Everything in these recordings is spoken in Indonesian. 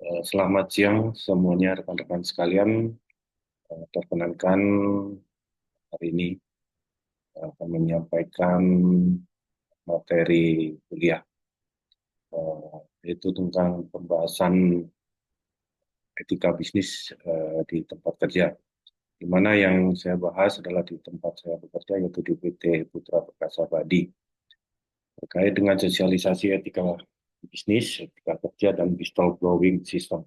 Selamat siang semuanya rekan-rekan sekalian. Perkenankan hari ini akan menyampaikan materi kuliah yaitu tentang pembahasan etika bisnis di tempat kerja. Di mana yang saya bahas adalah di tempat saya bekerja yaitu di PT Putra Perkasa Badi terkait dengan sosialisasi etika bisnis, etika kerja dan whistleblowing system.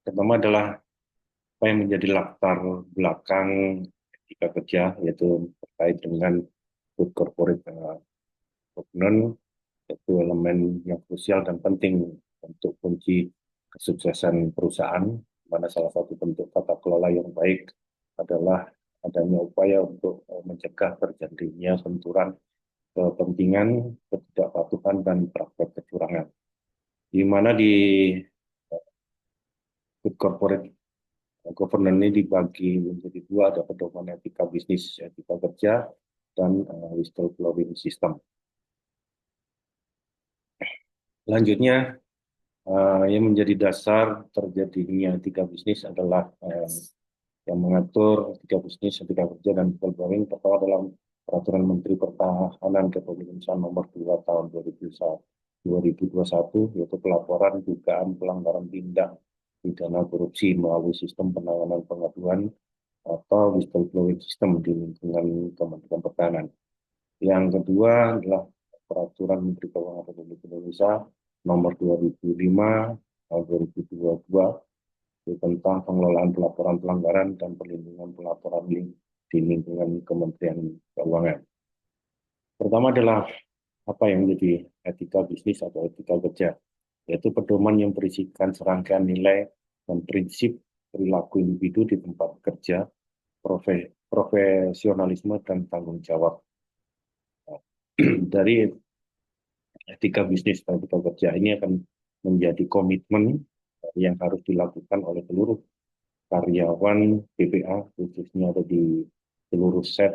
Pertama adalah apa yang menjadi latar belakang etika kerja, yaitu terkait dengan good corporate governance, yaitu elemen yang krusial dan penting untuk kunci kesuksesan perusahaan, mana salah satu bentuk tata kelola yang baik adalah adanya upaya untuk mencegah terjadinya benturan kepentingan, ketidakpatuhan, dan praktek kecurangan. Di mana di good corporate governance ini dibagi menjadi dua, ada pedoman etika bisnis, etika kerja, dan whistleblowing system. Selanjutnya, yang menjadi dasar terjadinya etika bisnis adalah yang mengatur etika bisnis, etika kerja, dan whistleblowing pertama dalam Peraturan Menteri Pertahanan Republik Indonesia Nomor 2 Tahun 2021, yaitu pelaporan dugaan pelanggaran tindak pidana korupsi melalui sistem penanganan pengaduan atau whistleblowing system di lingkungan Kementerian Pertahanan. Yang kedua adalah Peraturan Menteri Keuangan Republik Indonesia Nomor 2005 tahun 2022 tentang pengelolaan pelaporan pelanggaran dan perlindungan pelaporan di lingkungan Kementerian Keuangan. Pertama adalah apa yang menjadi etika bisnis atau etika kerja, yaitu pedoman yang berisikan serangkaian nilai dan prinsip perilaku individu di tempat kerja, profesionalisme, dan tanggung jawab. Dari etika bisnis dan etika kerja ini akan menjadi komitmen yang harus dilakukan oleh seluruh karyawan BPA, khususnya ada di seluruh set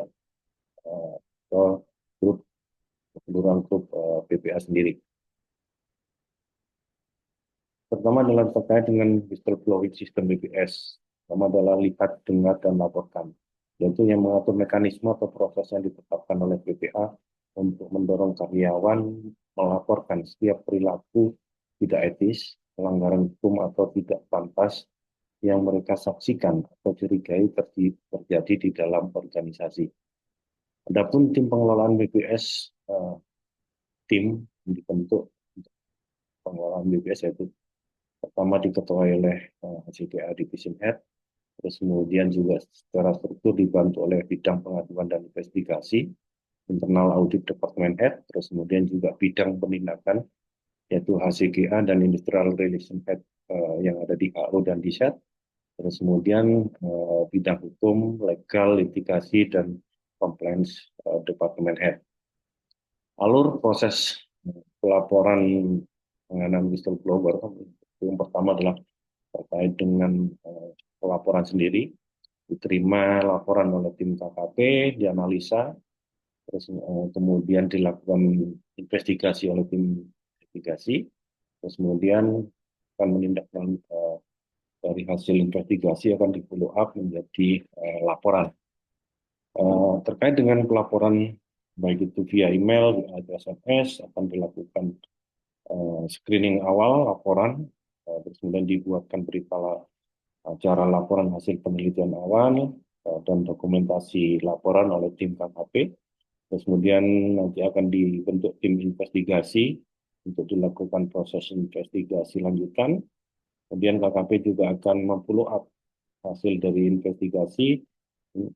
atau grup keseluruhan grup BPA sendiri. Pertama adalah terkait dengan whistleblowing system BPS. Pertama adalah lihat, dengar, dan laporkan, yaitu yang mengatur mekanisme atau proses yang ditetapkan oleh BPA untuk mendorong karyawan melaporkan setiap perilaku tidak etis, pelanggaran hukum atau tidak pantas yang mereka saksikan atau curigai terjadi di dalam organisasi. Adapun tim pengelolaan BPS, tim yang dibentuk untuk pengelolaan BPS yaitu pertama diketuai oleh CDA Division Head, terus kemudian juga secara struktur dibantu oleh bidang pengaduan dan investigasi, internal audit department head, terus kemudian juga bidang penindakan yaitu HCGA dan industrial relation head yang ada di AO dan di SET, terus kemudian bidang hukum, legal, litigasi, dan compliance department head. Alur proses pelaporan penanganan whistleblower yang pertama adalah terkait dengan pelaporan sendiri, diterima laporan oleh tim KKP, dianalisa, terus kemudian dilakukan investigasi oleh tim investigasi, terus kemudian akan menindaklanjuti dari hasil investigasi akan di follow up menjadi laporan. Terkait dengan pelaporan baik itu via email, via SMS akan dilakukan screening awal laporan, terus kemudian dibuatkan berita acara laporan hasil penelitian awal dan dokumentasi laporan oleh tim KKP. Terus kemudian nanti akan dibentuk tim investigasi untuk dilakukan proses investigasi lanjutan. Kemudian KKP juga akan memfollow up hasil dari investigasi,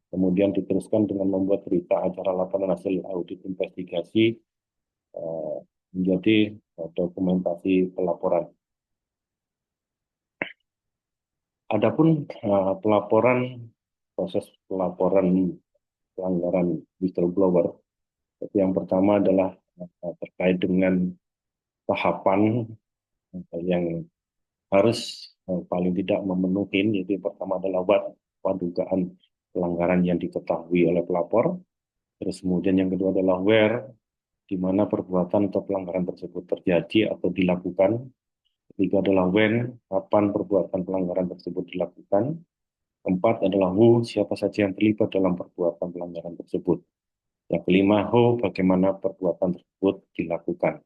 kemudian diteruskan dengan membuat berita acara laporan hasil audit investigasi menjadi dokumentasi pelaporan. Adapun proses pelaporan pelanggaran whistleblower, yang pertama adalah terkait dengan tahapan yang harus paling tidak memenuhi, yaitu yang pertama adalah dugaan pelanggaran yang diketahui oleh pelapor, terus kemudian yang kedua adalah where, di mana perbuatan atau pelanggaran tersebut terjadi atau dilakukan, Ketiga adalah when, kapan perbuatan pelanggaran tersebut dilakukan. Keempat adalah who, siapa saja yang terlibat dalam perbuatan pelanggaran tersebut. Yang kelima, how, bagaimana perbuatan tersebut dilakukan.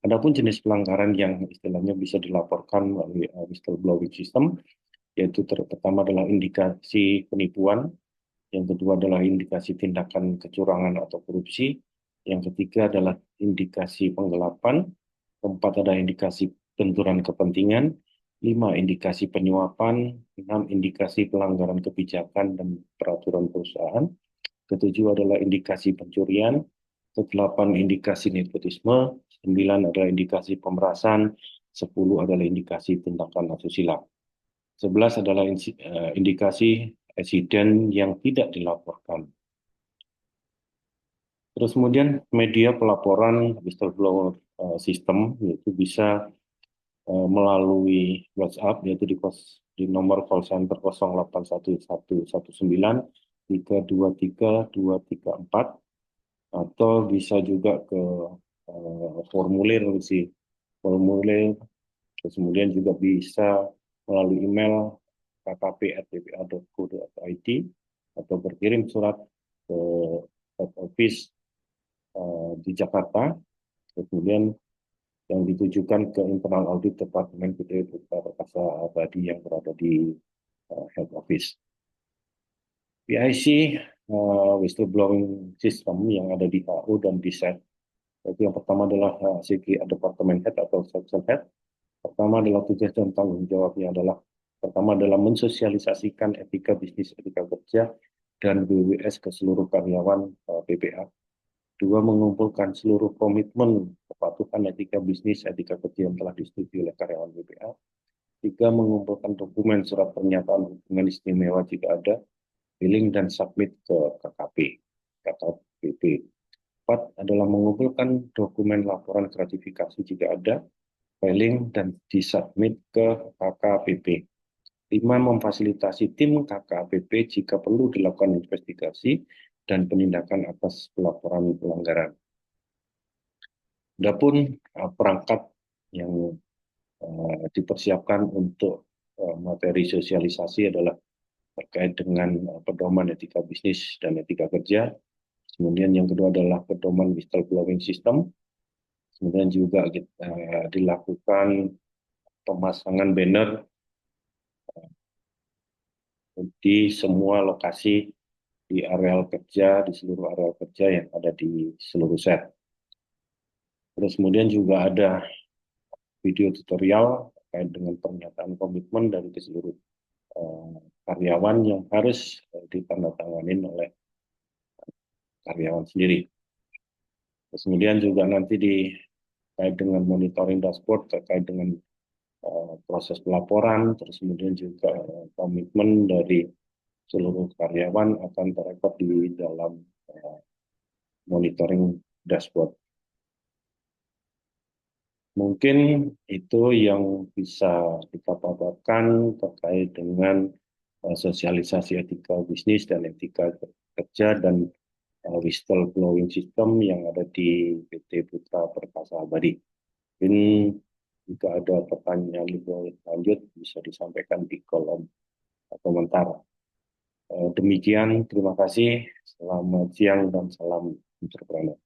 Adapun jenis pelanggaran yang istilahnya bisa dilaporkan melalui whistleblowing system, yaitu pertama adalah indikasi penipuan, yang kedua adalah indikasi tindakan kecurangan atau korupsi, yang ketiga adalah indikasi penggelapan, keempat adalah indikasi benturan kepentingan, lima indikasi penyuapan, enam indikasi pelanggaran kebijakan dan peraturan perusahaan, ketujuh adalah indikasi pencurian, kedelapan indikasi nepotisme, sembilan adalah indikasi pemerasan, 10 adalah indikasi tindakan asusila. 11 adalah indikasi insiden yang tidak dilaporkan. Terus kemudian media pelaporan whistleblower system yaitu bisa melalui WhatsApp yaitu di nomor call center 081119323234 atau bisa juga ke formulir formulir. Terus kemudian juga bisa melalui email kkp@bpa.go.id atau berkirim surat ke head office di Jakarta, kemudian yang ditujukan ke internal audit Departemen PT Putra Perkasa Abadi yang berada di head office. PIC whistleblowing system yang ada di HU dan di SET. Itu yang pertama adalah segi Departemen Head atau Section Head. Pertama adalah tugas dan tanggung jawabnya adalah pertama adalah mensosialisasikan etika bisnis, etika kerja, dan BWS ke seluruh karyawan BPA. Dua, mengumpulkan seluruh komitmen kepatuhan etika bisnis, etika kerja yang telah disetujui oleh karyawan BPA. Tiga, mengumpulkan dokumen surat pernyataan hubungan istimewa jika ada, filing dan submit ke KKP, KKPP. Empat adalah mengumpulkan dokumen laporan gratifikasi jika ada, filing dan disubmit ke KKPP. 5. Memfasilitasi tim KKPP jika perlu dilakukan investigasi dan penindakan atas pelaporan pelanggaran. Adapun perangkat yang dipersiapkan untuk materi sosialisasi adalah terkait dengan pedoman etika bisnis dan etika kerja. Kemudian yang kedua adalah pedoman whistleblowing system. Kemudian juga dilakukan pemasangan banner di semua lokasi di areal kerja, di seluruh areal kerja yang ada di seluruh set. Terus kemudian juga ada video tutorial terkait dengan pernyataan komitmen dari seluruh karyawan yang harus ditandatangani oleh karyawan sendiri. Terus kemudian juga nanti terkait dengan monitoring dashboard, terkait dengan proses pelaporan, terus kemudian juga komitmen dari seluruh karyawan akan terekod di dalam monitoring dashboard. Mungkin itu yang bisa kita paparkan terkait dengan sosialisasi etika bisnis dan etika kerja dan whistleblowing system yang ada di PT Putra Perkasa Abadi. Mungkin jika ada pertanyaan lebih lanjut bisa disampaikan di kolom komentar. Demikian, terima kasih. Selamat siang dan salam entrepreneur.